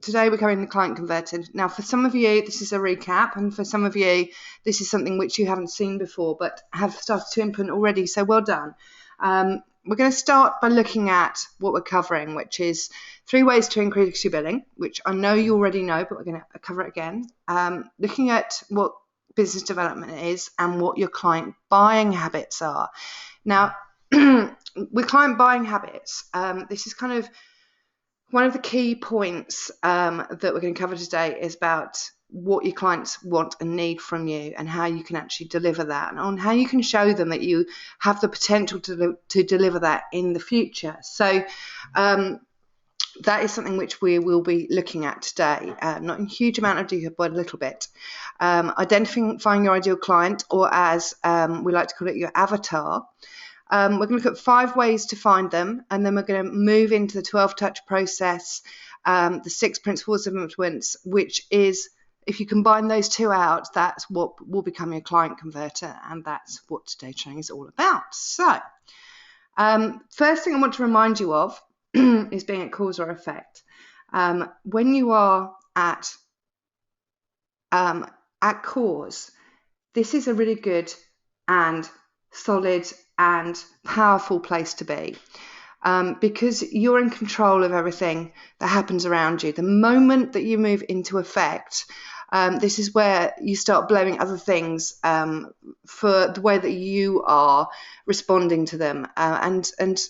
today we're covering the client converter. Now, for some of you, this is a recap, and for some of you, this is something which you haven't seen before but have started to implement already, so well done. We're going to start by looking at what we're covering, which is 3 ways to increase your billing, which I know you already know, but we're going to cover it again. Looking at what business development is and what your client buying habits are. Now, with client buying habits, this is kind of one of the key points that we're going to cover today is about what your clients want and need from you and how you can actually deliver that, and on how you can show them that you have the potential to deliver that in the future. So that is something which we will be looking at today, not in a huge amount of detail, but a little bit. Identifying your ideal client, or as we like to call it, your avatar. We're going to look at 5 ways to find them, and then we're going to move into the 12-touch process, the 6 principles of influence, which is, if you combine those 2 out, that's what will become your client converter, and that's what today's training is all about. So, first thing I want to remind you of is being at cause or effect. When you are at cause, this is a really good and solid and powerful place to be, because you're in control of everything that happens around you. The moment that you move into effect, this is where you start blaming other things for the way that you are responding to them, and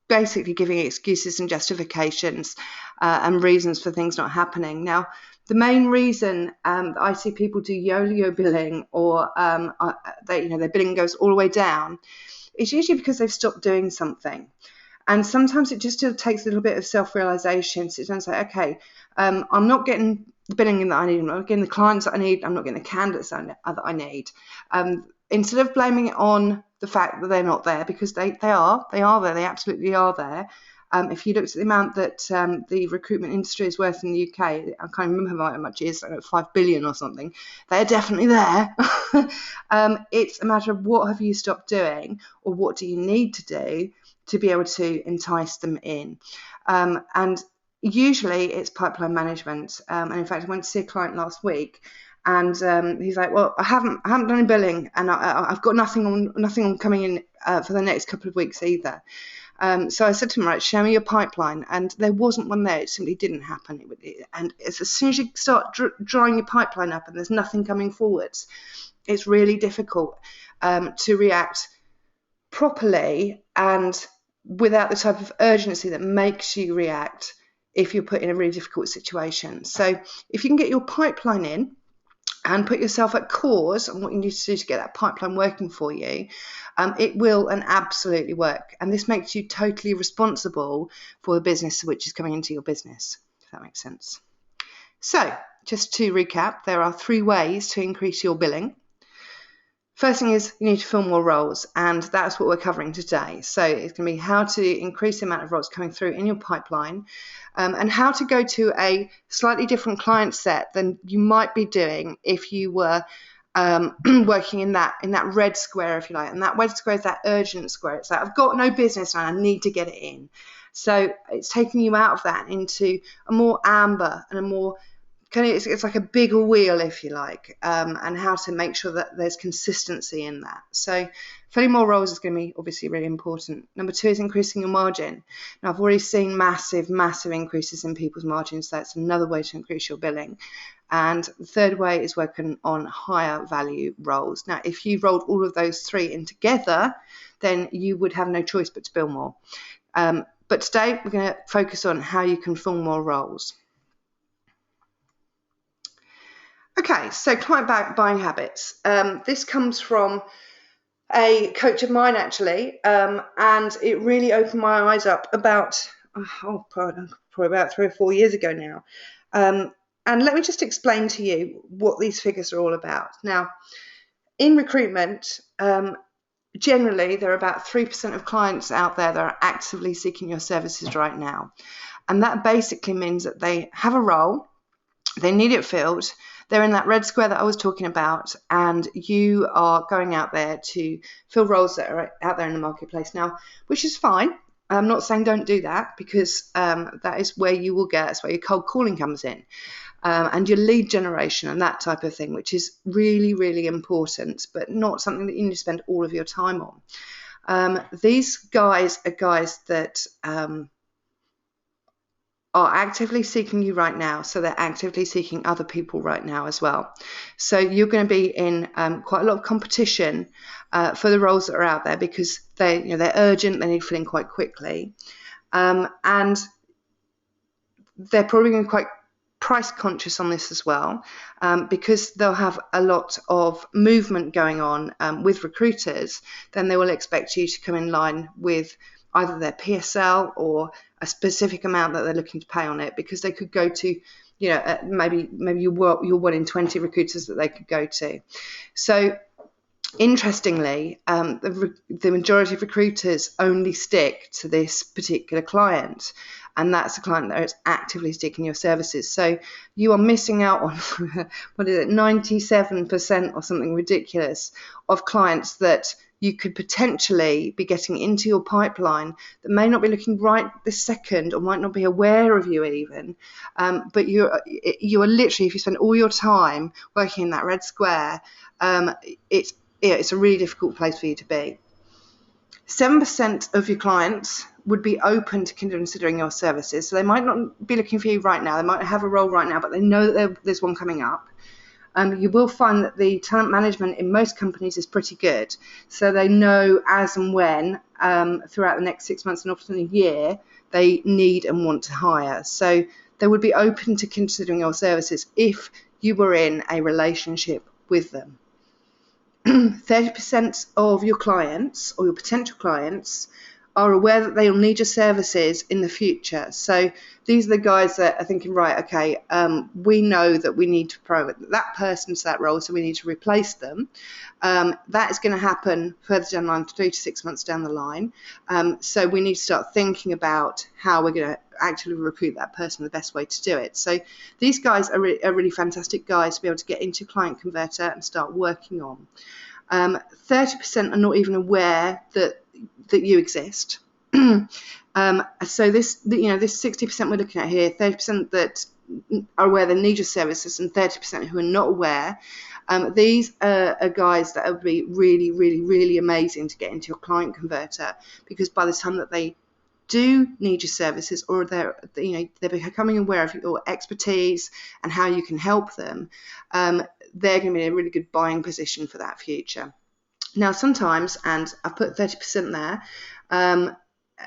basically giving excuses and justifications and reasons for things not happening. Now, the main reason that I see people do yo-yo billing, or their billing goes all the way down, is usually because they've stopped doing something. And sometimes it just still takes a little bit of self-realization. So it's like, okay, I'm not getting the billing that I need, I'm not getting the clients that I need, I'm not getting the candidates that I need. Instead of blaming it on the fact that they're not there, because they are there, they absolutely are there. If you looked at the amount that the recruitment industry is worth in the UK, I can't remember how much it is, like 5 billion or something. They're definitely there. It's a matter of what have you stopped doing, or what do you need to do to be able to entice them in. And usually it's pipeline management. And in fact, I went to see a client last week, and he's like, well, I haven't done any billing, and I've got nothing on coming in for the next couple of weeks either. So I said to him, right, show me your pipeline. And there wasn't one there. It simply didn't happen. And as soon as you start drawing your pipeline up and there's nothing coming forwards, it's really difficult to react properly and without the type of urgency that makes you react if you're put in a really difficult situation. So if you can get your pipeline in and put yourself at cause on what you need to do to get that pipeline working for you, it will and absolutely work. And this makes you totally responsible for the business which is coming into your business, if that makes sense. So just to recap, there are 3 ways to increase your billing. First thing is you need to fill more roles, and that's what we're covering today. So it's going to be how to increase the amount of roles coming through in your pipeline, and how to go to a slightly different client set than you might be doing if you were working in that red square, if you like. And that red square is that urgent square. It's like, I've got no business and I need to get it in. So it's taking you out of that into a more amber and a more it's like a bigger wheel, if you like, and how to make sure that there's consistency in that. So filling more roles is going to be obviously really important. Number 2 is increasing your margin. Now, I've already seen massive increases in people's margins. So that's another way to increase your billing. And the 3rd way is working on higher value roles. Now, if you rolled all of those 3 in together, then you would have no choice but to bill more. But today we're going to focus on how you can fill more roles. Okay, so client buying habits. This comes from a coach of mine, actually, and it really opened my eyes up about, probably about 3 or 4 years ago now. And let me just explain to you what these figures are all about. Now, in recruitment, generally, there are about 3% of clients out there that are actively seeking your services right now. And that basically means that they have a role, they need it filled, they're in that red square that I was talking about, and you are going out there to fill roles that are out there in the marketplace now, which is fine. I'm not saying don't do that, because that is where you will get, that's where your cold calling comes in, and your lead generation and that type of thing, which is really, really important, but not something that you need to spend all of your time on. These guys are guys that are actively seeking you right now, so they're actively seeking other people right now as well. So you're going to be in quite a lot of competition for the roles that are out there, because they're urgent, they need filling quite quickly, and they're probably going to be quite price conscious on this as well, because they'll have a lot of movement going on with recruiters. Then they will expect you to come in line with either their PSL or a specific amount that they're looking to pay on it, because they could go to, maybe you're one in 20 recruiters that they could go to. So interestingly, the majority of recruiters only stick to this particular client, and that's a client that is actively seeking your services. So you are missing out on, 97% or something ridiculous of clients that you could potentially be getting into your pipeline that may not be looking right this second, or might not be aware of you even. But you are literally, if you spend all your time working in that red square, it's a really difficult place for you to be. 7% of your clients would be open to considering your services. So they might not be looking for you right now. They might have a role right now, but they know that there's one coming up. You will find that the talent management in most companies is pretty good. So they know as and when, throughout the next 6 months and often a year, they need and want to hire. So they would be open to considering your services if you were in a relationship with them. 30% of your clients, or your potential clients, are aware that they'll need your services in the future. So these are the guys that are thinking, right, okay, we know that we need to promote that person to that role, so we need to replace them. That is going to happen further down the line, 3 to 6 months down the line. So we need to start thinking about how we're going to actually recruit that person, the best way to do it. So these guys are really fantastic guys to be able to get into Client Converter and start working on. 30% are not even aware that you exist. So this 60% we're looking at here, 30% that are aware they need your services, and 30% who are not aware. These are guys that would be really, really, really amazing to get into your Client Converter, because by the time that they do need your services, or they're becoming aware of your expertise and how you can help them, they're going to be in a really good buying position for that future. Now, sometimes, and I've put 30% there,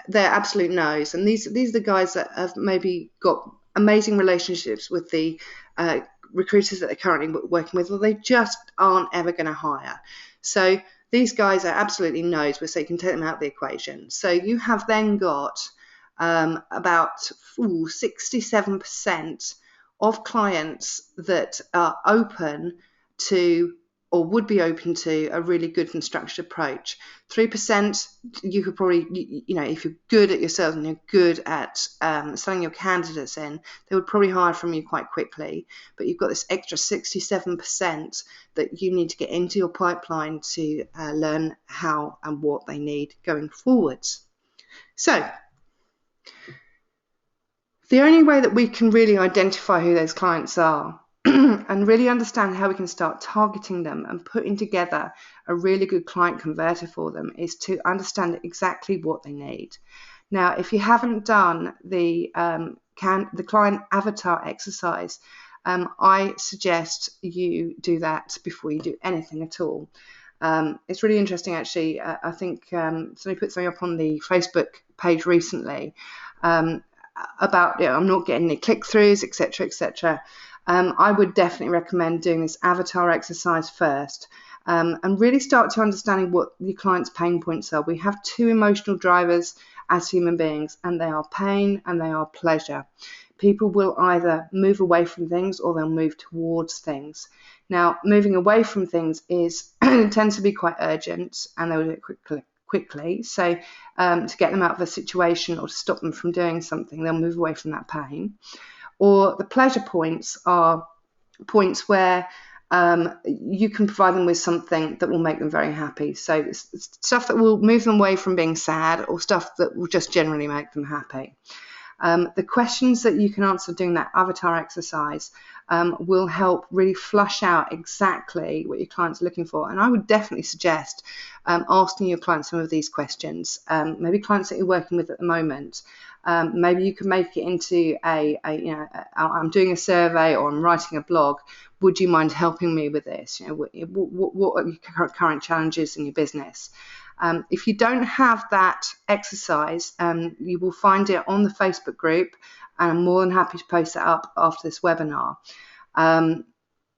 they're absolute no's, and these are the guys that have maybe got amazing relationships with the recruiters that they're currently working with, or they just aren't ever going to hire. So these guys are absolutely no's, so you can take them out of the equation. So you have then got about 67% of clients that are open to, or would be open to, a really good and structured approach. 3%, you could probably, if you're good at your sales and you're good at selling your candidates in, they would probably hire from you quite quickly. But you've got this extra 67% that you need to get into your pipeline to learn how and what they need going forwards. So the only way that we can really identify who those clients are and really understand how we can start targeting them and putting together a really good Client Converter for them is to understand exactly what they need. Now, if you haven't done the client avatar exercise, I suggest you do that before you do anything at all. It's really interesting, actually. I think somebody put something up on the Facebook page recently about I'm not getting any click-throughs, etc., etc. I would definitely recommend doing this avatar exercise first, and really start to understanding what your client's pain points are. We have two emotional drivers as human beings, and they are pain and they are pleasure. People will either move away from things or they'll move towards things. Now, moving away from things tends to be quite urgent, and they'll do it quickly. So to get them out of a situation or to stop them from doing something, they'll move away from that pain. Or the pleasure points are points where you can provide them with something that will make them very happy. So it's stuff that will move them away from being sad, or stuff that will just generally make them happy. The questions that you can answer doing that avatar exercise will help really flush out exactly what your clients are looking for. And I would definitely suggest asking your clients some of these questions. Maybe clients that you're working with at the moment. Maybe you could make it into I'm doing a survey or I'm writing a blog. Would you mind helping me with this? What are your current challenges in your business? If you don't have that exercise, you will find it on the Facebook group, and I'm more than happy to post it up after this webinar.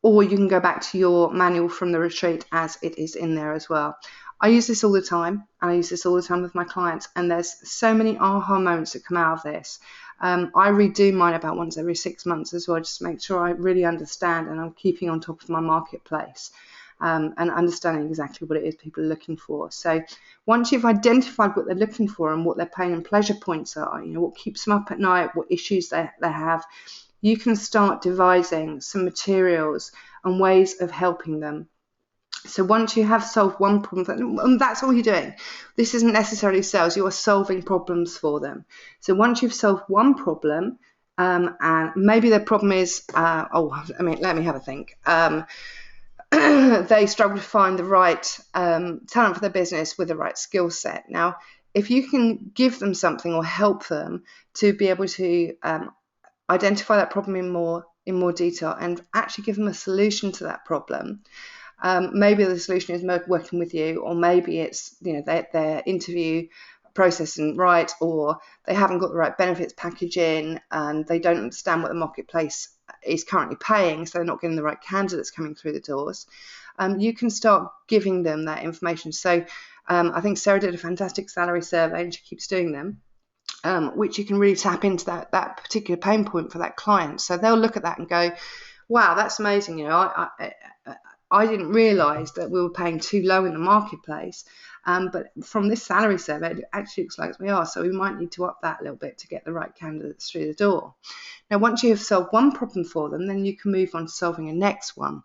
Or you can go back to your manual from the retreat, as it is in there as well. I use this all the time, and I use this all the time with my clients, and there's so many aha moments that come out of this. I redo mine about once every 6 months as well, just to make sure I really understand and I'm keeping on top of my marketplace. And understanding exactly what it is people are looking for. So once you've identified what they're looking for and what their pain and pleasure points are, what keeps them up at night, what issues they have, you can start devising some materials and ways of helping them. So once you have solved one problem, and that's all you're doing. This isn't necessarily sales, you are solving problems for them. So once you've solved one problem, and maybe their problem is, let me have a think. They struggle to find the right talent for their business with the right skill set. Now, if you can give them something or help them to be able to identify that problem in more detail and actually give them a solution to that problem, maybe the solution is working with you, or maybe it's their interview process isn't right, or they haven't got the right benefits package in and they don't understand what the marketplace is currently paying, so they're not getting the right candidates coming through the doors. You can start giving them that information. So I think Sarah did a fantastic salary survey, and she keeps doing them, which you can really tap into that particular pain point for that client. So they'll look at that and go, wow, that's amazing. I didn't realise that we were paying too low in the marketplace, but from this salary survey, it actually looks like we are, so we might need to up that a little bit to get the right candidates through the door. Now, once you have solved one problem for them, then you can move on to solving a next one.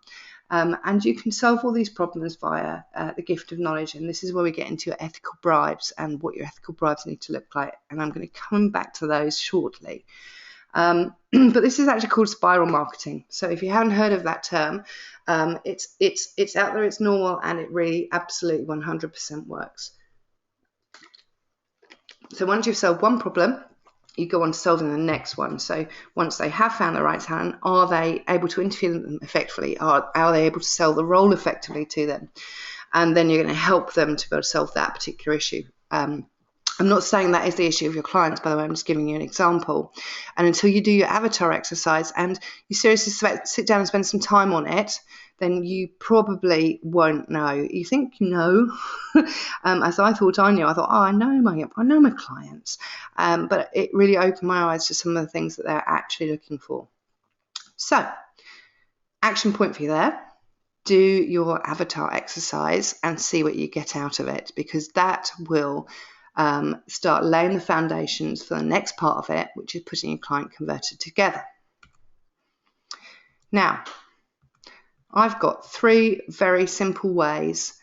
And you can solve all these problems via the gift of knowledge, and this is where we get into your ethical bribes and what your ethical bribes need to look like, and I'm going to come back to those shortly. But this is actually called spiral marketing. So if you haven't heard of that term, it's out there, it's normal, and it really absolutely 100% works. So once you've solved one problem, you go on to solving the next one. So once they have found the right talent, are they able to interview them effectively? Are they able to sell the role effectively to them? And then you're going to help them to be able to solve that particular issue. I'm not saying that is the issue of your clients, by the way, I'm just giving you an example. And until you do your avatar exercise and you seriously sit down and spend some time on it, then you probably won't know. You think you know, as I thought I knew. I thought, I know my clients. But it really opened my eyes to some of the things that they're actually looking for. So, action point for you there. Do your avatar exercise and see what you get out of it, because that will start laying the foundations for the next part of it, which is putting your client converted together. Now, I've got 3 very simple ways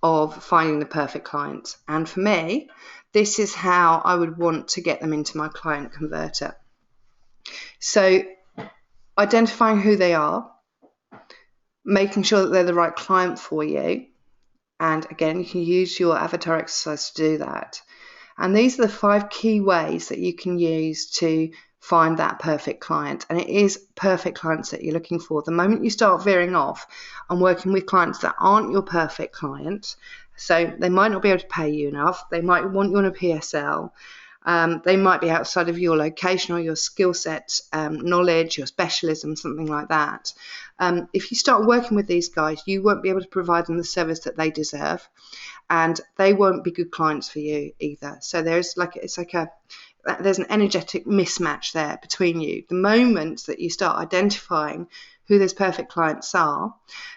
of finding the perfect client. And for me, this is how I would want to get them into my client converter. So, identifying who they are, making sure that they're the right client for you. And again, you can use your avatar exercise to do that. And these are the 5 key ways that you can use to find that perfect client. And it is perfect clients that you're looking for. The moment you start veering off and working with clients that aren't your perfect client, so they might not be able to pay you enough, they might want you on a PSL, they might be outside of your location or your skill set, knowledge, your specialism, something like that. If you start working with these guys, you won't be able to provide them the service that they deserve, and they won't be good clients for you either. So there's an energetic mismatch there between you. The moment that you start identifying who those perfect clients are,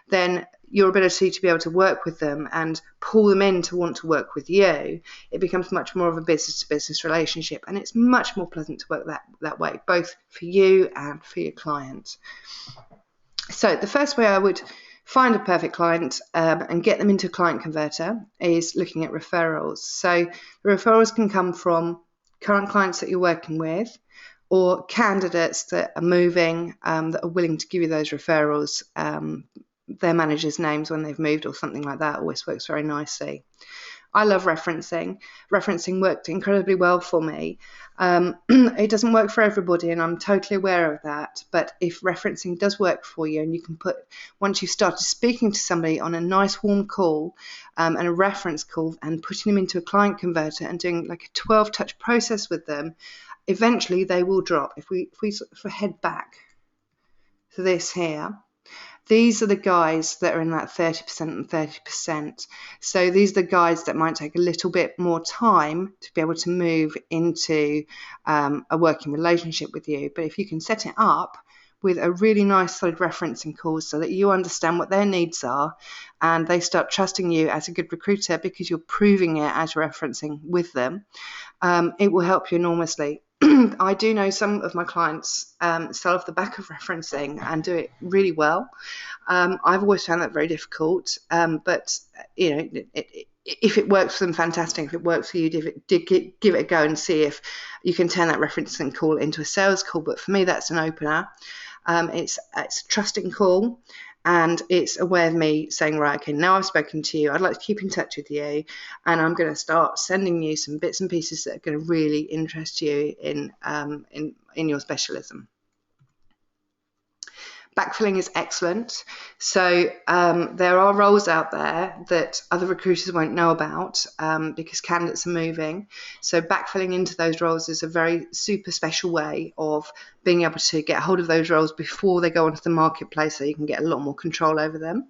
then your ability to be able to work with them and pull them in to want to work with you, it becomes much more of a business-to-business relationship, and it's much more pleasant to work that way, both for you and for your clients. So the first way I would find a perfect client and get them into a client converter is looking at referrals. So the referrals can come from current clients that you're working with, or candidates that are moving, that are willing to give you those referrals, their managers' names when they've moved or something like that. Always works very nicely. I love referencing. Referencing worked incredibly well for me. It doesn't work for everybody, and I'm totally aware of that. But if referencing does work for you, and you can put, once you've started speaking to somebody on a nice warm call and a reference call, and putting them into a client converter and doing like a 12-touch process with them, eventually they will drop. If we head back to this here, these are the guys that are in that 30% and 30%. So these are the guys that might take a little bit more time to be able to move into a working relationship with you. But if you can set it up with a really nice solid referencing call so that you understand what their needs are and they start trusting you as a good recruiter because you're proving it as referencing with them, it will help you enormously. I do know some of my clients sell off the back of referencing and do it really well. I've always found that very difficult, but you know, if it works for them, fantastic. If it works for you, give it a go and see if you can turn that referencing call into a sales call. But for me, that's an opener. It's a trusting call. And it's a way of me saying, right, okay, now I've spoken to you, I'd like to keep in touch with you, and I'm going to start sending you some bits and pieces that are going to really interest you in your specialism. Backfilling is excellent. So there are roles out there that other recruiters won't know about because candidates are moving. So backfilling into those roles is a very super special way of being able to get hold of those roles before they go onto the marketplace, so you can get a lot more control over them.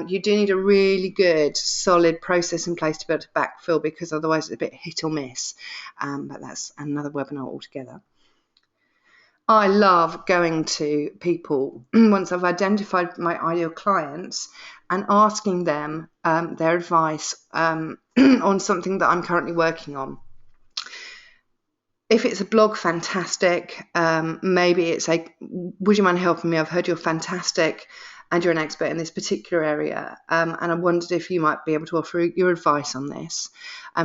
You do need a really good, solid process in place to be able to backfill, because otherwise it's a bit hit or miss. But that's another webinar altogether. I love going to people once I've identified my ideal clients and asking them their advice on something that I'm currently working on. If it's a blog, fantastic. Maybe it's like, would you mind helping me? I've heard you're fantastic and you're an expert in this particular area. And I wondered if you might be able to offer your advice on this.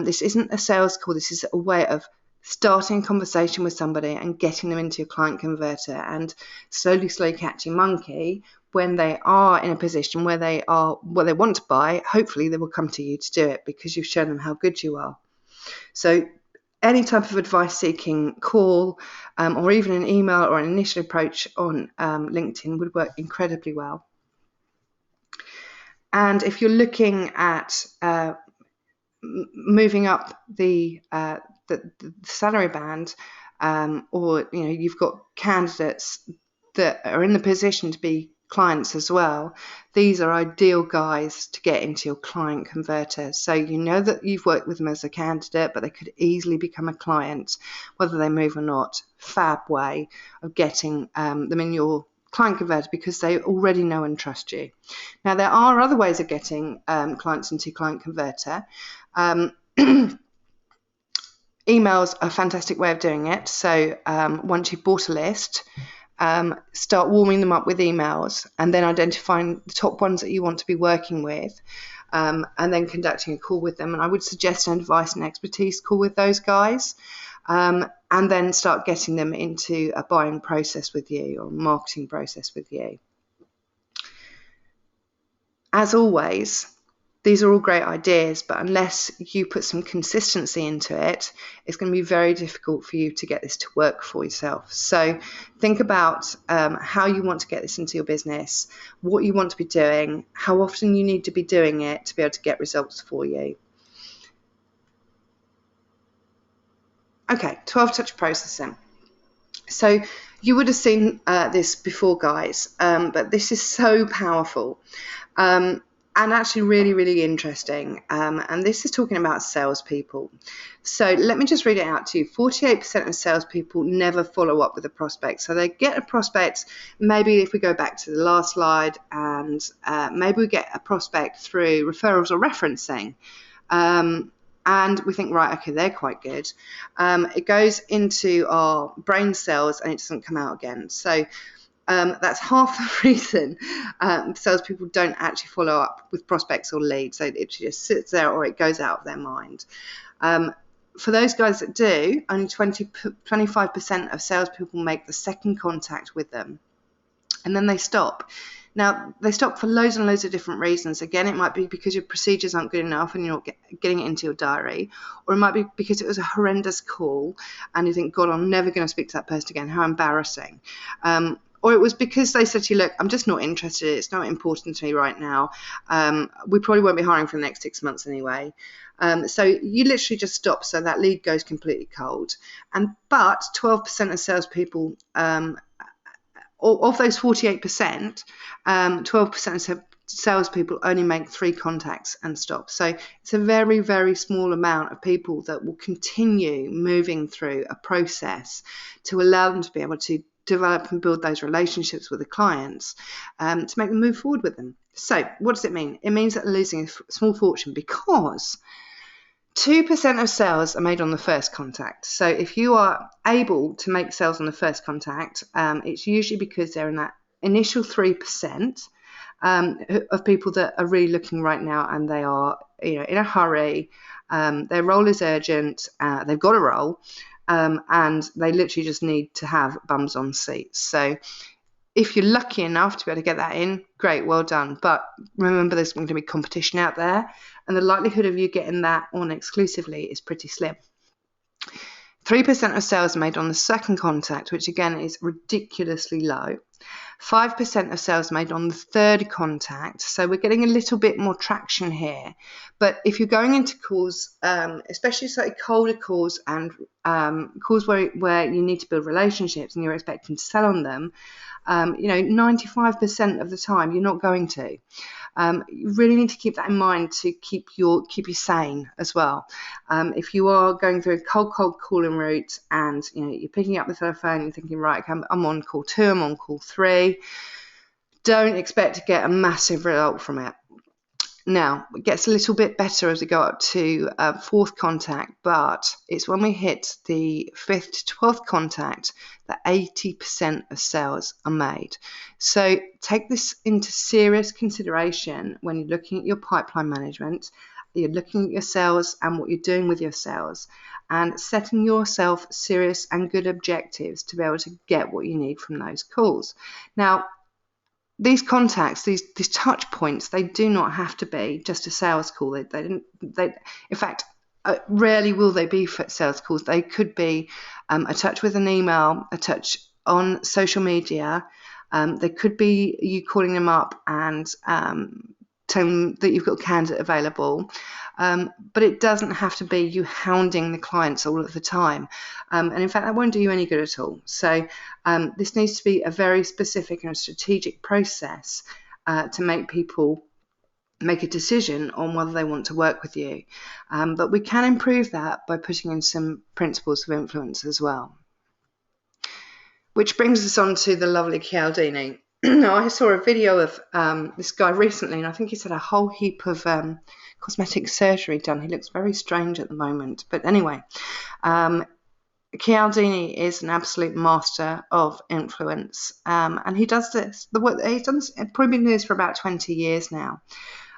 This isn't a sales call. This is a way of starting a conversation with somebody and getting them into your client converter, and slowly catching monkey. When they are in a position where they are what they want to buy, hopefully they will come to you to do it because you've shown them how good you are. So any type of advice seeking call or even an email or an initial approach on LinkedIn would work incredibly well. And if you're looking at moving up the salary band, or you've got candidates that are in the position to be clients as well, these are ideal guys to get into your client converter. So you know that you've worked with them as a candidate, but they could easily become a client whether they move or not. Fab way of getting them in your client converter because they already know and trust you. Now there are other ways of getting clients into your client converter. Emails are a fantastic way of doing it. So once you've bought a list, start warming them up with emails and then identifying the top ones that you want to be working with, and then conducting a call with them. And I would suggest an advice and expertise call with those guys, and then start getting them into a buying process with you or marketing process with you. As always, these are all great ideas, but unless you put some consistency into it, it's going to be very difficult for you to get this to work for yourself. So think about how you want to get this into your business, what you want to be doing, how often you need to be doing it to be able to get results for you. Okay, 12-touch processing. So you would have seen this before, guys, but this is so powerful. And actually really, really interesting. And this is talking about salespeople. So let me just read it out to you. 48% of salespeople never follow up with a prospect. So they get a prospect, maybe if we go back to the last slide, and maybe we get a prospect through referrals or referencing. And we think, right, okay, they're quite good. It goes into our brain cells and it doesn't come out again. So That's half the reason salespeople don't actually follow up with prospects or leads. So it just sits there or it goes out of their mind. For those guys that do, only 25% of salespeople make the second contact with them, and then they stop. Now, they stop for loads and loads of different reasons. Again, it might be because your procedures aren't good enough and you're not getting it into your diary, or it might be because it was a horrendous call and you think, God, I'm never going to speak to that person again. How embarrassing. Or it was because they said to you, look, I'm just not interested. It's not important to me right now. We probably won't be hiring for the next 6 months anyway. So you literally just stop, so that lead goes completely cold. But 12% of salespeople, of those 48%, 12% of salespeople only make 3 contacts and stop. So it's a very, very small amount of people that will continue moving through a process to allow them to be able to develop and build those relationships with the clients, to make them move forward with them. So what does it mean? It means that they're losing a small fortune because 2% of sales are made on the first contact. So if you are able to make sales on the first contact, it's usually because they're in that initial 3% of people that are really looking right now, and they are, in a hurry. Their role is urgent. They've got a role, and they literally just need to have bums on seats. So if you're lucky enough to be able to get that in, great, well done. But remember, there's going to be competition out there, and the likelihood of you getting that on exclusively is pretty slim. 3% of sales made on the second contact, which again is ridiculously low. 5% of sales made on the third contact. So we're getting a little bit more traction here. But if you're going into calls, especially slightly colder calls and calls where you need to build relationships and you're expecting to sell on them, 95% of the time you're not going to. You really need to keep that in mind to keep you sane as well. If you are going through a cold calling route and you're picking up the telephone and thinking, right, okay, I'm on call 2, I'm on call 3, don't expect to get a massive result from it. Now, it gets a little bit better as we go up to fourth contact, but it's when we hit the 5th to 12th contact that 80% of sales are made. So take this into serious consideration when you're looking at your pipeline management, you're looking at your sales and what you're doing with your sales, and setting yourself serious and good objectives to be able to get what you need from those calls. Now, these contacts, these touch points, they do not have to be just a sales call. In fact, rarely will they be for sales calls. They could be a touch with an email, a touch on social media. They could be you calling them up and telling them that you've got a candidate available. But it doesn't have to be you hounding the clients all of the time. And in fact, that won't do you any good at all. So this needs to be a very specific and strategic process to make people make a decision on whether they want to work with you. But we can improve that by putting in some principles of influence as well. Which brings us on to the lovely Cialdini. Now, I saw a video of this guy recently, and I think he's had a whole heap of cosmetic surgery done. He looks very strange at the moment. But anyway, Cialdini is an absolute master of influence, and he does this. He's done this, probably been doing this for about 20 years now.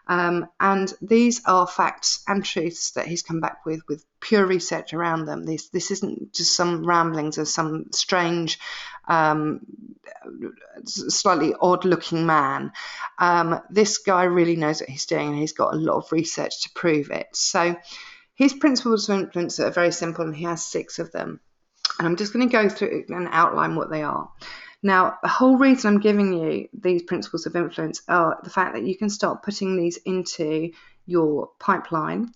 And these are facts and truths that he's come back with pure research around them. This isn't just some ramblings of some strange, slightly odd-looking man. This guy really knows what he's doing, and he's got a lot of research to prove it. So his principles of influence are very simple, and he has 6 of them. And I'm just going to go through and outline what they are. Now, the whole reason I'm giving you these principles of influence are the fact that you can start putting these into your pipeline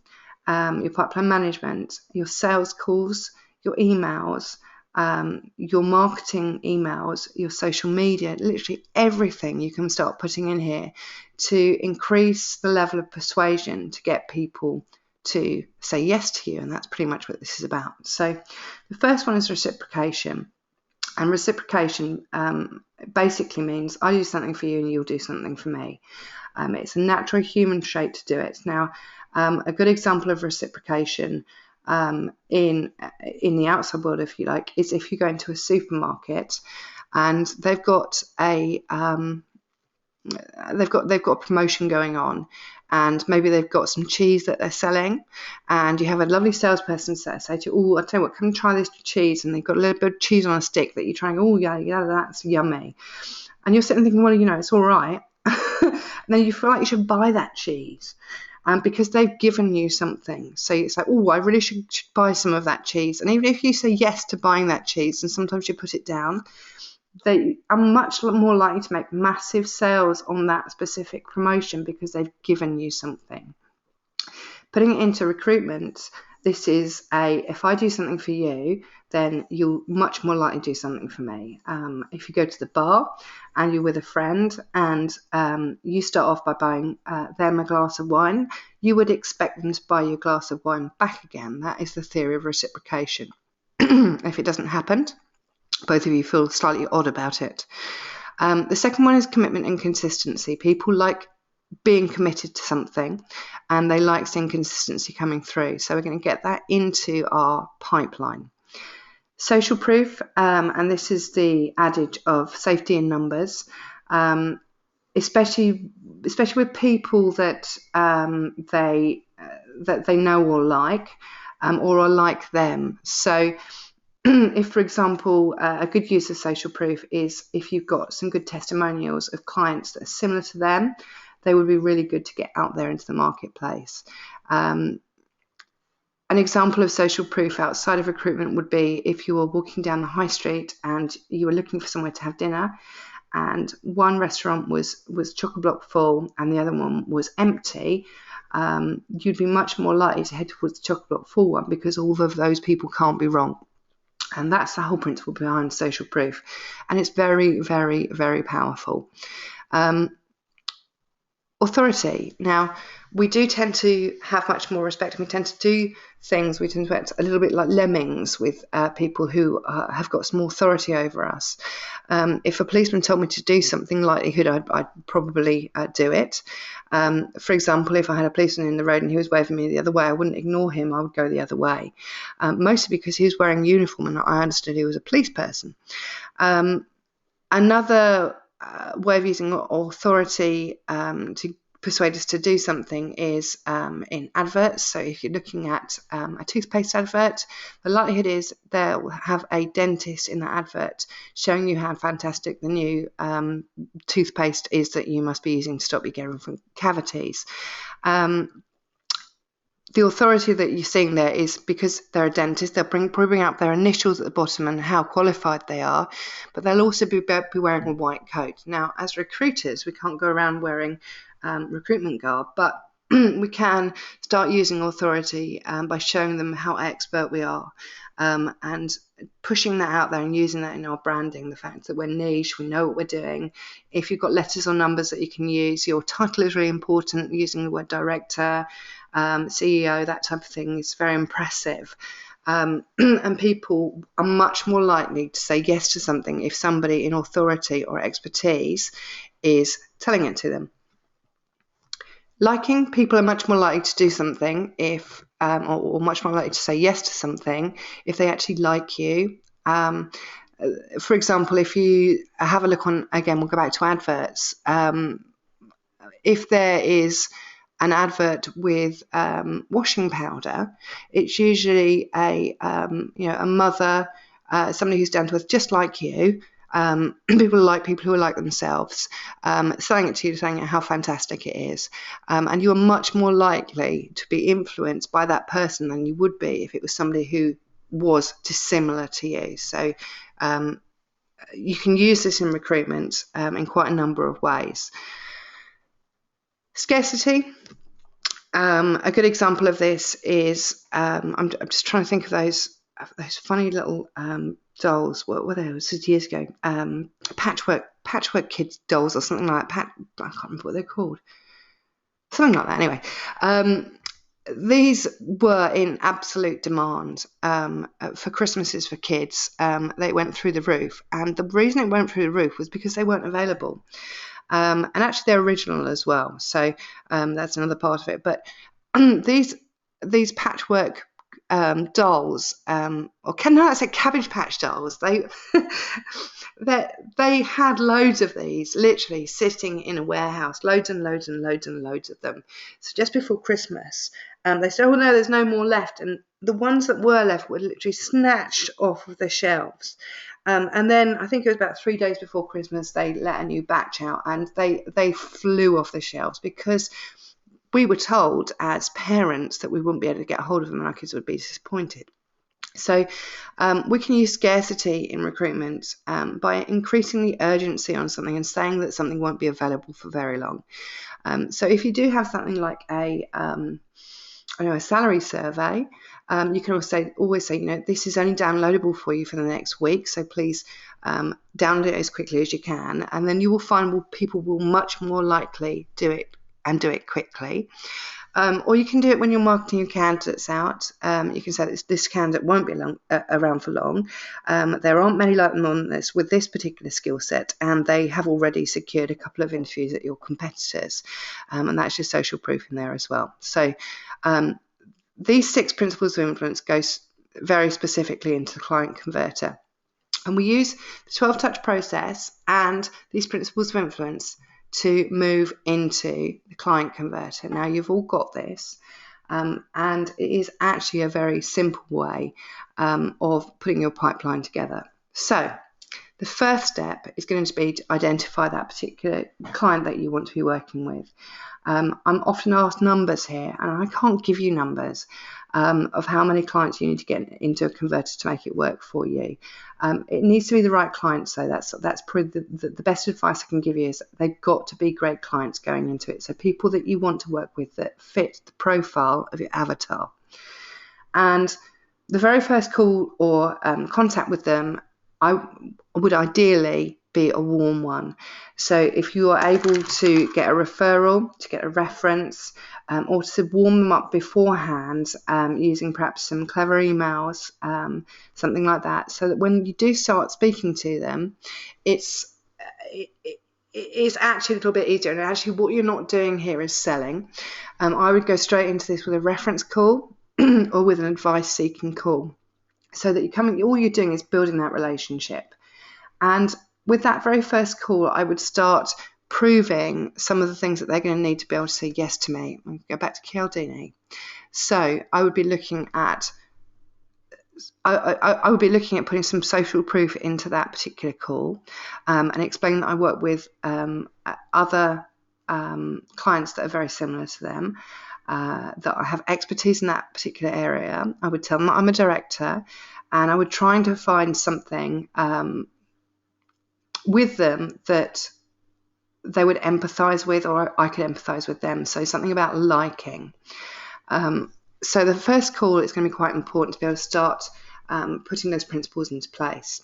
management, your sales calls, your emails, your marketing emails, your social media, literally everything you can start putting in here to increase the level of persuasion to get people to say yes to you. And that's pretty much what this is about. So the first one is reciprocation. And reciprocation basically means I do something for you and you'll do something for me. It's a natural human trait to do it. Now, a good example of reciprocation in the outside world, if you like, is if you go into a supermarket and they've got a promotion going on, and maybe they've got some cheese that they're selling, and you have a lovely salesperson say to you, oh, I tell you what, come and try this cheese, and they've got a little bit of cheese on a stick that you try and go, oh yeah, that's yummy, and you're sitting thinking, well, it's all right. And then you feel like you should buy that cheese, because they've given you something. So it's like, oh, I really should buy some of that cheese. And even if you say yes to buying that cheese, and sometimes you put it down, they are much more likely to make massive sales on that specific promotion because they've given you something. Putting it into recruitment, this is if I do something for you, then you'll much more likely do something for me. If you go to the bar and you're with a friend and you start off by buying them a glass of wine, you would expect them to buy you a glass of wine back again. That is the theory of reciprocation. If it doesn't happen, both of you feel slightly odd about it. The second one is commitment and consistency. People like being committed to something, and they like seeing consistency coming through. So we're going to get that into our pipeline. Social proof, and this is the adage of safety in numbers, especially with people that they know or like, or are like them. So if, for example, a good use of social proof is if you've got some good testimonials of clients that are similar to them, they would be really good to get out there into the marketplace. An example of social proof outside of recruitment would be if you were walking down the high street and you were looking for somewhere to have dinner, and one restaurant was chock-a-block full and the other one was empty, you'd be much more likely to head towards the chock-a-block full one because all of those people can't be wrong. And that's the whole principle behind social proof. And it's very, very, very powerful. Authority. Now, we do tend to have much more respect, and we tend to do things, we tend to act a little bit like lemmings with people who have got some authority over us. If a policeman told me to do something, likelihood I'd probably do it. For example, if I had a policeman in the road and he was waving me the other way, I wouldn't ignore him, I would go the other way. Mostly because he was wearing uniform and I understood he was a police person. Another way of using authority to persuade us to do something is in adverts. So if you're looking at a toothpaste advert, the likelihood is they'll have a dentist in that advert showing you how fantastic the new toothpaste is that you must be using to stop you getting from cavities. The authority that you're seeing there is because they're a dentist, they'll probably bring up their initials at the bottom and how qualified they are, but they'll also be wearing a white coat. Now, as recruiters, we can't go around wearing recruitment garb, but we can start using authority by showing them how expert we are, and pushing that out there and using that in our branding, the fact that we're niche, we know what we're doing. If you've got letters or numbers that you can use, your title is really important, using the word director, CEO, that type of thing is very impressive. And people are much more likely to say yes to something if somebody in authority or expertise is telling it to them. Liking, people are much more likely to do something if, or much more likely to say yes to something if they actually like you. For example, if you have a look on, again, we'll go back to adverts. If there is an advert with washing powder, it's usually a mother, somebody who's down to earth, just like you. People like people who are like themselves, selling it to you, saying how fantastic it is, and you're much more likely to be influenced by that person than you would be if it was somebody who was dissimilar to you. So you can use this in recruitment in quite a number of ways. Scarcity. A good example of this is I'm just trying to think of those funny little dolls. What were they? This was years ago. Patchwork kids dolls or something like that. I can't remember what they're called. Something like that. Anyway, these were in absolute demand for Christmases for kids. They went through the roof, and the reason it went through the roof was because they weren't available. And actually they're original as well, so that's another part of it. But these patchwork dolls, or no, I said Cabbage Patch dolls. They had loads of these literally sitting in a warehouse, loads and loads and loads and loads of them. So just before Christmas, they said, oh no, there's no more left. And the ones that were left were literally snatched off of the shelves. And then I think it was about 3 days before Christmas, they let a new batch out, and they flew off the shelves because we were told as parents that we wouldn't be able to get hold of them and our kids would be disappointed. So we can use scarcity in recruitment by increasing the urgency on something and saying that something won't be available for very long. So if you do have something like a salary survey, you can always say, this is only downloadable for you for the next week, so please download it as quickly as you can, and then you will find people will much more likely do it and do it quickly. Or you can do it when you're marketing your candidates out. You can say that this candidate won't be around for long. There aren't many like them on this with this particular skill set, and they have already secured a couple of interviews at your competitors. And that's your social proof in there as well. So these 6 principles of influence goes very specifically into the client converter. And we use the 12-touch process and these principles of influence to move into the client converter. Now you've all got this, and it is actually a very simple way of putting your pipeline together. So the first step is going to be to identify that particular client that you want to be working with. I'm often asked numbers here, and I can't give you numbers of how many clients you need to get into a converter to make it work for you. It needs to be the right clients, so that's probably the best advice I can give you is they've got to be great clients going into it. So people that you want to work with that fit the profile of your avatar. And the very first call or contact with them, I would ideally be a warm one. So if you are able to get a referral, to get a reference, or to warm them up beforehand using perhaps some clever emails, something like that, so that when you do start speaking to them, it's actually a little bit easier. And actually what you're not doing here is selling. I would go straight into this with a reference call or with an advice seeking call, so that all you're doing is building that relationship. And with that very first call, I would start proving some of the things that they're going to need to be able to say yes to me. I'll go back to Cialdini. So I would be looking at putting some social proof into that particular call, and explain that I work with other clients that are very similar to them, that I have expertise in that particular area. I would tell them that I'm a director, and I would try to find something with them that they would empathise with, or I could empathise with them. So something about liking. So the first call is going to be quite important to be able to start putting those principles into place.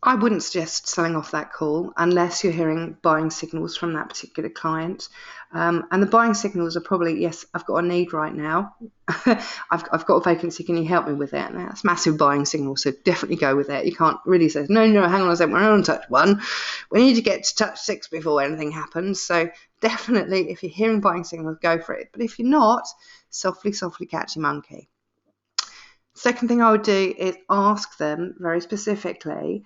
I wouldn't suggest selling off that call unless you're hearing buying signals from that particular client. And the buying signals are probably, yes, I've got a need right now. I've got a vacancy. Can you help me with it? And that's massive buying signal. So definitely go with it. You can't really say, no, hang on a second, we're on touch 1. We need to get to touch 6 before anything happens. So definitely, if you're hearing buying signals, go for it. But if you're not, softly catch your monkey. Second thing I would do is ask them very specifically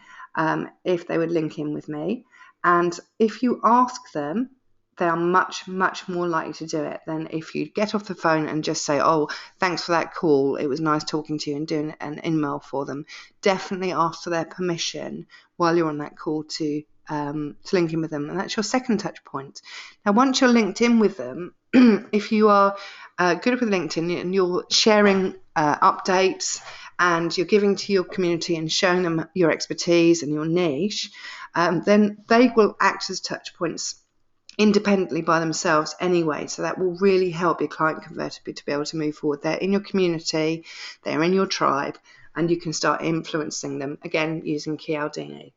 if they would link in with me. And if you ask them, they are much, much more likely to do it than if you get off the phone and just say, oh, thanks for that call. It was nice talking to you, and doing an email for them. Definitely ask for their permission while you're on that call to link in with them. And that's your second touch point. Now, once you're linked in with them, if you are good with LinkedIn and you're sharing updates and you're giving to your community and showing them your expertise and your niche, then they will act as touch points independently by themselves anyway. So that will really help your client converter to be able to move forward. They're in your community, they're in your tribe, and you can start influencing them, again, using Cialdini.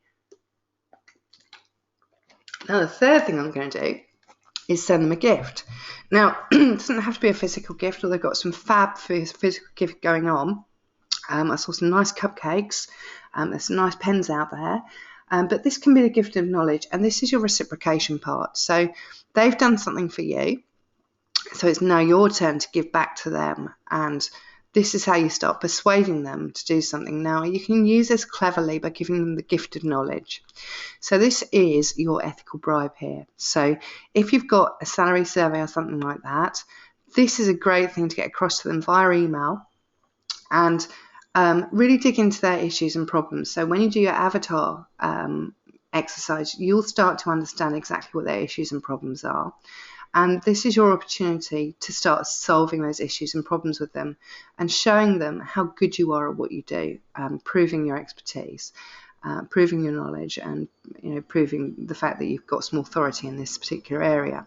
Now, the third thing I'm going to do is send them a gift. Now, it doesn't have to be a physical gift, or they've got some fab physical gift going on. I saw some nice cupcakes. There's some nice pens out there. But this can be a gift of knowledge, and this is your reciprocation part. So they've done something for you, so it's now your turn to give back to them, and this is how you start persuading them to do something. Now, you can use this cleverly by giving them the gift of knowledge. So this is your ethical bribe here. So if you've got a salary survey or something like that, this is a great thing to get across to them via email and really dig into their issues and problems. So when you do your avatar exercise, you'll start to understand exactly what their issues and problems are. And this is your opportunity to start solving those issues and problems with them and showing them how good you are at what you do, proving your expertise, proving your knowledge, and proving the fact that you've got some authority in this particular area.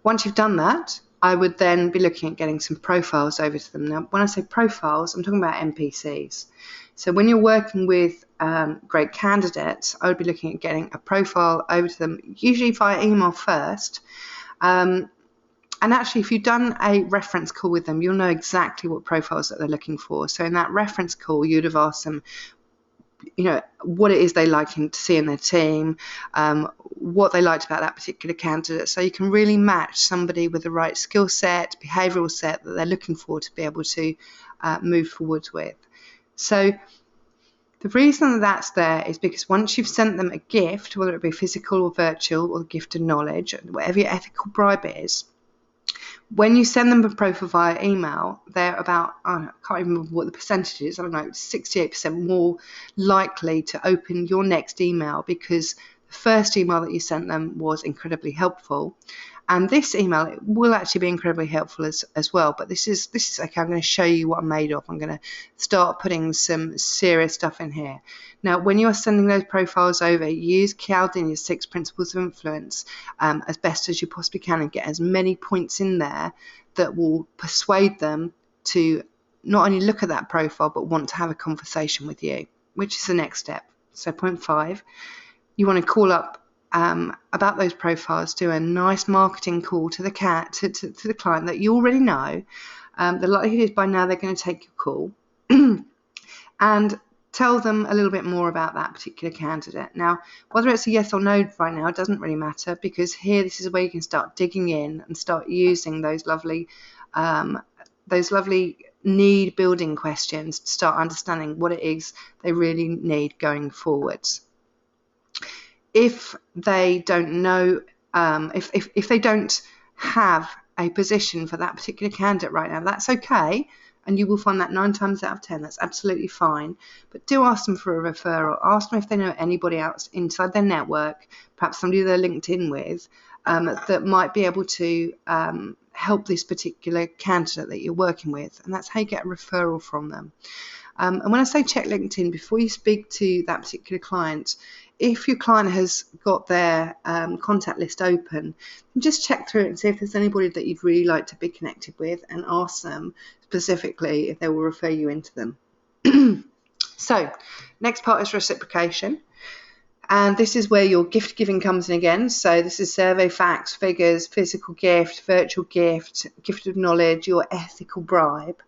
Once you've done that, I would then be looking at getting some profiles over to them. Now, when I say profiles, I'm talking about NPCs. So when you're working with great candidates, I would be looking at getting a profile over to them, usually via email first. And actually, if you've done a reference call with them, you'll know exactly what profiles that they're looking for. So in that reference call, you'd have asked them, what it is they like to see in their team, what they liked about that particular candidate. So you can really match somebody with the right skill set, behavioural set that they're looking for to be able to move forward with. So the reason that that's there is because once you've sent them a gift, whether it be physical or virtual, or the gift of knowledge, whatever your ethical bribe is, when you send them a profile via email, they're about, I can't even remember what the percentage is, I don't know, 68% more likely to open your next email because the first email that you sent them was incredibly helpful. And this email will actually be incredibly helpful as well. But this is okay, I'm going to show you what I'm made of. I'm going to start putting some serious stuff in here. Now, when you are sending those profiles over, use Cialdini's 6 principles of influence as best as you possibly can and get as many points in there that will persuade them to not only look at that profile, but want to have a conversation with you, which is the next step. So point 5, you want to call up about those profiles, do a nice marketing call to the to the client that you already know. The likelihood is by now they're going to take your call and tell them a little bit more about that particular candidate. Now, whether it's a yes or no right now, it doesn't really matter, because here this is where you can start digging in and start using those lovely need building questions to start understanding what it is they really need going forwards. If they don't know, if they don't have a position for that particular candidate right now, that's okay, and you will find that 9 times out of 10, that's absolutely fine. But do ask them for a referral. Ask them if they know anybody else inside their network, perhaps somebody they're linked in with, that might be able to help this particular candidate that you're working with, and that's how you get a referral from them. And when I say check LinkedIn, before you speak to that particular client, if your client has got their contact list open, just check through it and see if there's anybody that you'd really like to be connected with, and ask them specifically if they will refer you into them. So, next part is reciprocation. And this is where your gift giving comes in again. So this is survey, facts, figures, physical gift, virtual gift, gift of knowledge, your ethical bribe.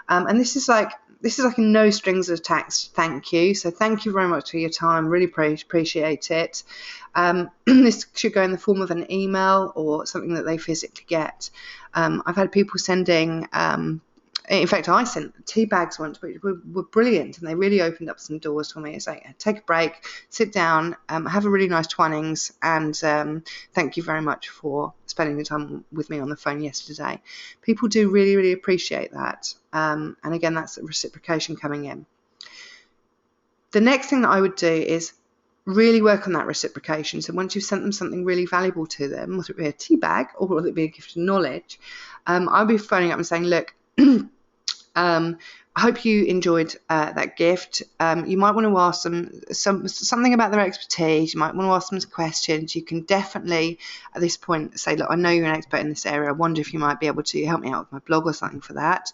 And this is like a no strings attached thank you. So thank you very much for your time. Really appreciate it. This should go in the form of an email or something that they physically get. I've had people sending, in fact, I sent tea bags once, which were brilliant, and they really opened up some doors for me. It's like, take a break, sit down, have a really nice Twinings, and thank you very much for spending the time with me on the phone yesterday. People do really, really appreciate that. And again, that's reciprocation coming in. The next thing that I would do is really work on that reciprocation. So once you've sent them something really valuable to them, whether it be a tea bag or whether it be a gift of knowledge, I'll be phoning up and saying, look, I hope you enjoyed that gift. You might want to ask them something about their expertise. You might want to ask them some questions. You can definitely, at this point, say, look, I know you're an expert in this area. I wonder if you might be able to help me out with my blog or something for that.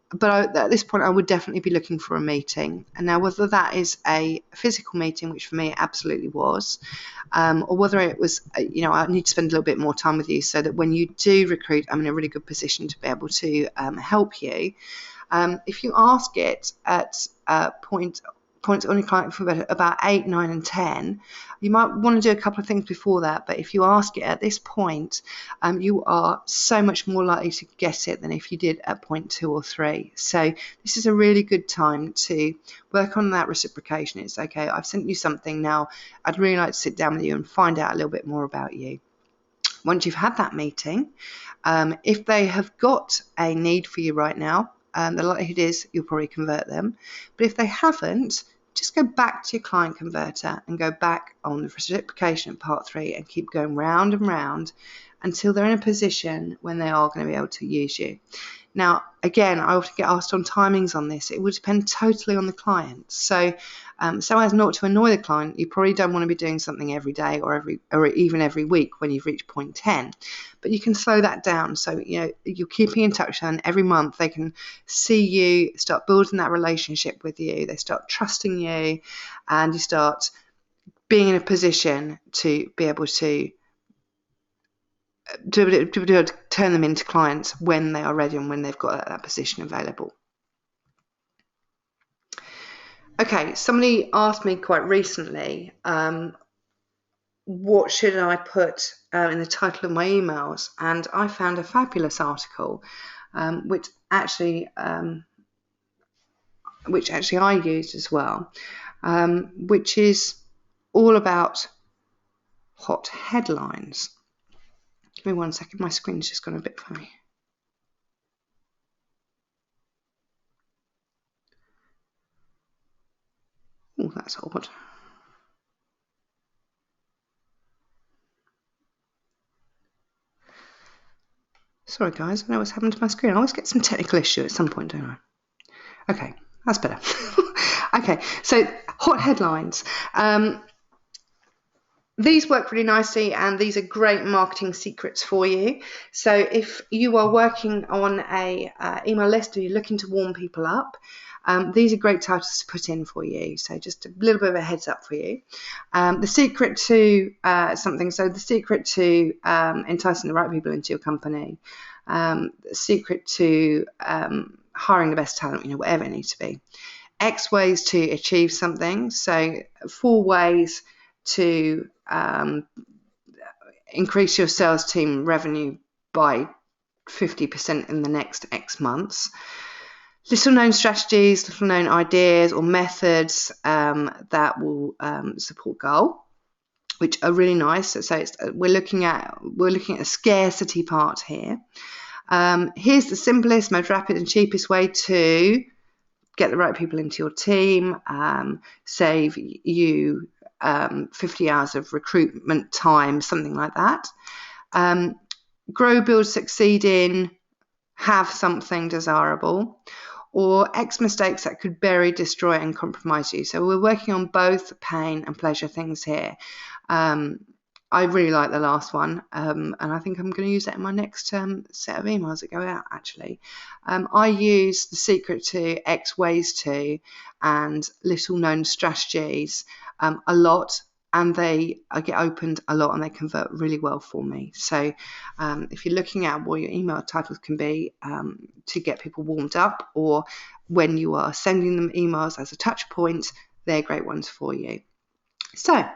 But at this point, I would definitely be looking for a meeting. And now, whether that is a physical meeting, which for me it absolutely was, or whether it was, I need to spend a little bit more time with you so that when you do recruit, I'm in a really good position to be able to help you. If you ask it at point points on your client converter about 8, 9 and 10, you might want to do a couple of things before that, but if you ask it at this point, you are so much more likely to get it than if you did at point 2 or 3. So this is a really good time to work on that reciprocation. It's okay, I've sent you something, now I'd really like to sit down with you and find out a little bit more about you. Once you've had that meeting, if they have got a need for you right now, the likelihood is you'll probably convert them. But if they haven't, just go back to your client converter and go back on the reciprocation at part 3 and keep going round and round until they're in a position when they are going to be able to use you. Now, again, I often get asked on timings on this. It will depend totally on the client. So as not to annoy the client, you probably don't want to be doing something every day or even every week when you've reached point 10. But you can slow that down. So, you're keeping in touch, and every month they can see you, start building that relationship with you. They start trusting you, and you start being in a position to be able to turn them into clients when they are ready and when they've got that position available. Okay, somebody asked me quite recently, what should I put in the title of my emails? And I found a fabulous article, which actually I used as well, which is all about hot headlines. Give me 1 second, my screen's just gone a bit funny. Oh, that's odd. Sorry guys, I don't know what's happened to my screen. I always get some technical issue at some point, don't I? Okay, that's better. Okay, so hot headlines. These work really nicely, and these are great marketing secrets for you. So if you are working on a email list or you're looking to warm people up, these are great titles to put in for you. So just a little bit of a heads up for you. The secret to the secret to enticing the right people into your company, the secret to hiring the best talent, whatever it needs to be. X ways to achieve something. So 4 ways to increase your sales team revenue by 50% in the next X months. Little known strategies, little known ideas or methods that will support goal, which are really nice. So we're looking at a scarcity part here. Here's the simplest, most rapid and cheapest way to get the right people into your team, save you 50 hours of recruitment time, something like that. Grow, build, succeed in, have something desirable, or X mistakes that could bury, destroy, and compromise you. So we're working on both pain and pleasure things here. I really like the last one, and I think I'm going to use that in my next set of emails that go out, actually. I use the secret to X ways to and little known strategies a lot, and I get opened a lot and they convert really well for me. So if you're looking at what your email titles can be to get people warmed up, or when you are sending them emails as a touch point, they're great ones for you. So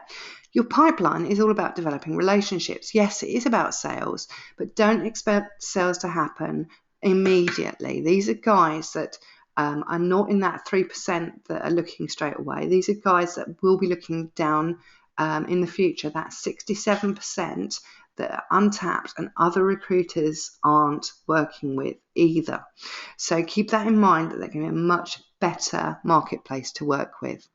your pipeline is all about developing relationships. Yes, it is about sales, but don't expect sales to happen immediately. These are guys that are not in that 3% that are looking straight away. These are guys that will be looking down in the future, that 67% that are untapped and other recruiters aren't working with either. So keep that in mind, that they're going to be a much better marketplace to work with.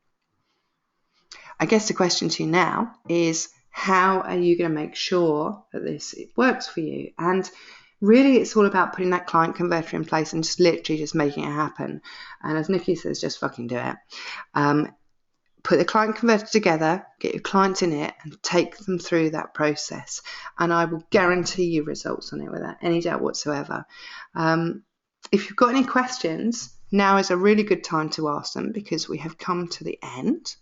I guess the question to you now is, how are you going to make sure that it works for you? And really, it's all about putting that client converter in place and just literally just making it happen. And as Nikki says, just fucking do it. Put the client converter together, get your clients in it, and take them through that process. And I will guarantee you results on it without any doubt whatsoever. If you've got any questions, now is a really good time to ask them, because we have come to the end.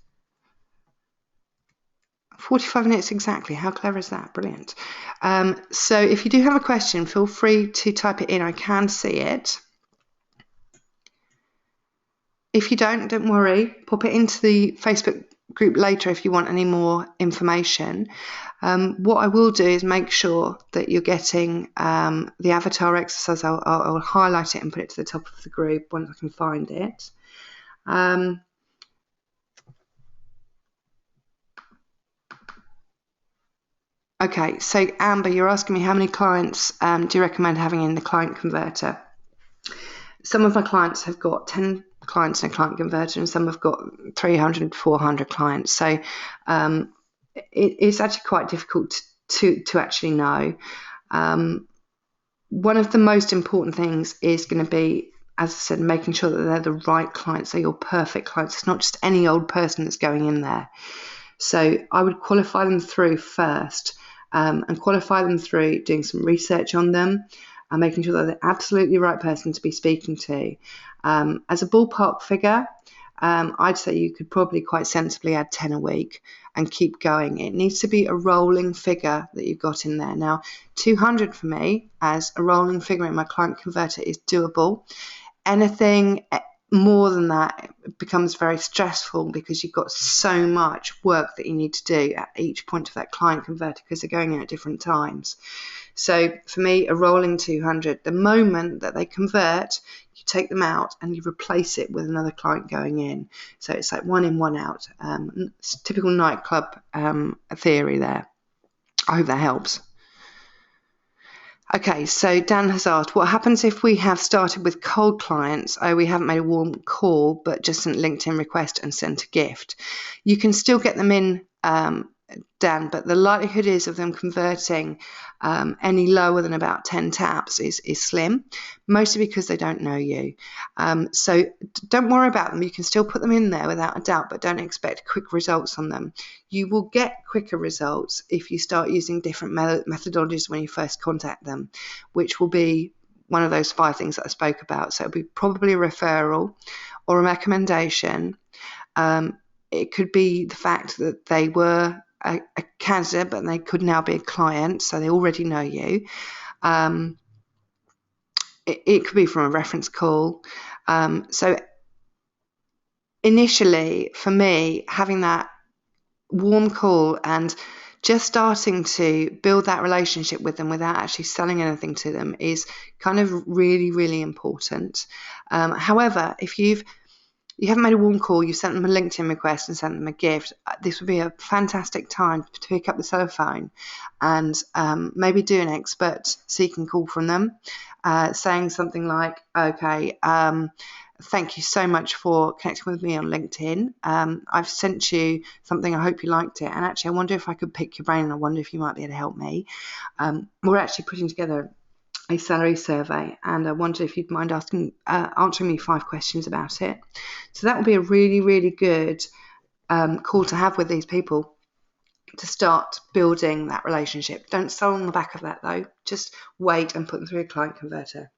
45 minutes exactly. How clever is that? Brilliant. So if you do have a question, feel free to type it in. I can see it. If you don't worry, pop it into the Facebook group later if you want any more information. What I will do is make sure that you're getting the avatar exercise. I'll highlight it and put it to the top of the group once I can find it. Okay, so Amber, you're asking me how many clients do you recommend having in the client converter? Some of my clients have got 10 clients in a client converter, and some have got 300, 400 clients. So it's actually quite difficult to actually know. One of the most important things is going to be, as I said, making sure that they're the right clients, they're your perfect clients. It's not just any old person that's going in there. So I would qualify them through first, and qualify them through doing some research on them and making sure that they're absolutely the right person to be speaking to. As a ballpark figure, I'd say you could probably quite sensibly add 10 a week and keep going. It needs to be a rolling figure that you've got in there. Now, 200 for me as a rolling figure in my client converter is doable. Anything more than that, it becomes very stressful because you've got so much work that you need to do at each point of that client converter because they're going in at different times. So for me, a rolling 200, the moment that they convert, you take them out and you replace it with another client going in. So it's like one in, one out. It's typical nightclub theory there. I hope that helps. Okay, so Dan has asked, what happens if we have started with cold clients? We haven't made a warm call, but just sent LinkedIn request and sent a gift. You can still get them in, Dan, but the likelihood is of them converting any lower than about 10 taps is slim, mostly because they don't know you. So don't worry about them. You can still put them in there without a doubt, but don't expect quick results on them. You will get quicker results if you start using different methodologies when you first contact them, which will be one of those 5 things that I spoke about. So it'll be probably a referral or a recommendation. It could be the fact that they were a candidate, but they could now be a client, so they already know you. It could be from a reference call. So initially, for me, having that warm call and just starting to build that relationship with them without actually selling anything to them is kind of really, really important. However, if you haven't made a warm call, you sent them a LinkedIn request and sent them a gift, this would be a fantastic time to pick up the telephone and maybe do an expert seeking call from them, saying something like, okay, thank you so much for connecting with me on LinkedIn. I've sent you something, I hope you liked it, and actually I wonder if I could pick your brain and I wonder if you might be able to help me. We're actually putting together a salary survey, and I wonder if you'd mind answering me 5 questions about it. So that would be a really, really good call to have with these people to start building that relationship. Don't sell on the back of that though. Just wait and put them through a client converter.